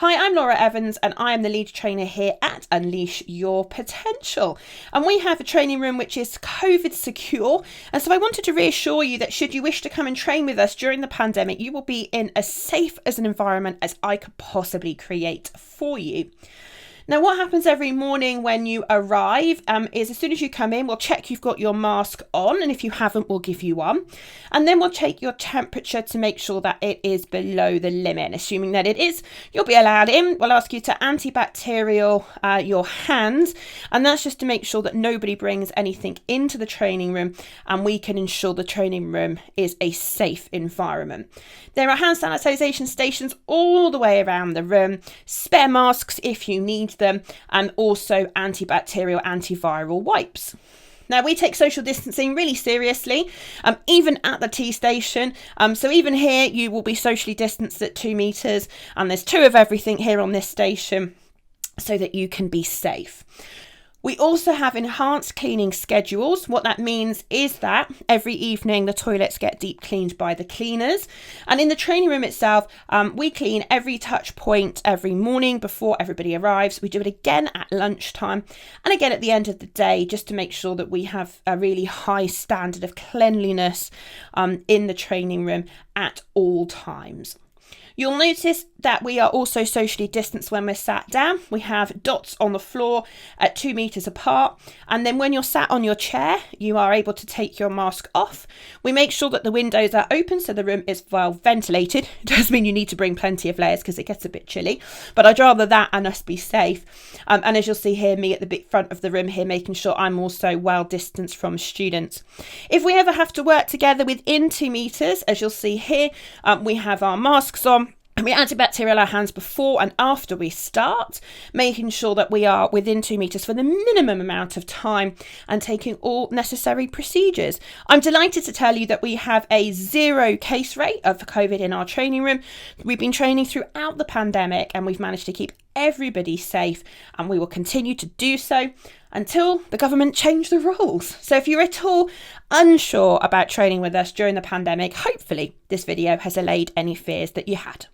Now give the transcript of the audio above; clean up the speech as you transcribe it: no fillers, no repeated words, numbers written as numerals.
Hi, I'm Laura Evans and I am the lead trainer here at Unleash Your Potential. And we have a training room which is COVID secure. And so I wanted to reassure you that should you wish to come and train with us during the pandemic, you will be in as safe as an environment as I could possibly create for you. Now, what happens every morning when you arrive is as soon as you come in, we'll check you've got your mask on. And if you haven't, we'll give you one. And then we'll take your temperature to make sure that it is below the limit. And assuming that it is, you'll be allowed in. We'll ask you to antibacterial your hands. And that's just to make sure that nobody brings anything into the training room. And we can ensure the training room is a safe environment. There are hand sanitisation stations all the way around the room, spare masks if you need them, and also antibacterial, antiviral wipes. Now, we take social distancing really seriously, even at the tea station. So even here, you will be socially distanced at 2 metres, and there's 2 of everything here on this station so that you can be safe. We also have enhanced cleaning schedules. What that means is that every evening the toilets get deep cleaned by the cleaners. And in the training room itself, we clean every touch point every morning before everybody arrives. We do it again at lunchtime and again at the end of the day, just to make sure that we have a really high standard of cleanliness in the training room at all times. You'll notice that we are also socially distanced when we're sat down. We have dots on the floor at 2 metres apart. And then when you're sat on your chair, you are able to take your mask off. We make sure that the windows are open so the room is well ventilated. It does mean you need to bring plenty of layers because it gets a bit chilly. But I'd rather that and us be safe. And as you'll see here, me at the big front of the room here, making sure I'm also well distanced from students. If we ever have to work together within 2 metres, as you'll see here, we have our masks on. And we antibacterial our hands before and after we start, making sure that we are within 2 metres for the minimum amount of time and taking all necessary procedures. I'm delighted to tell you that we have a 0 case rate of COVID in our training room. We've been training throughout the pandemic and we've managed to keep everybody safe, and we will continue to do so until the government change the rules. So if you're at all unsure about training with us during the pandemic, hopefully this video has allayed any fears that you had.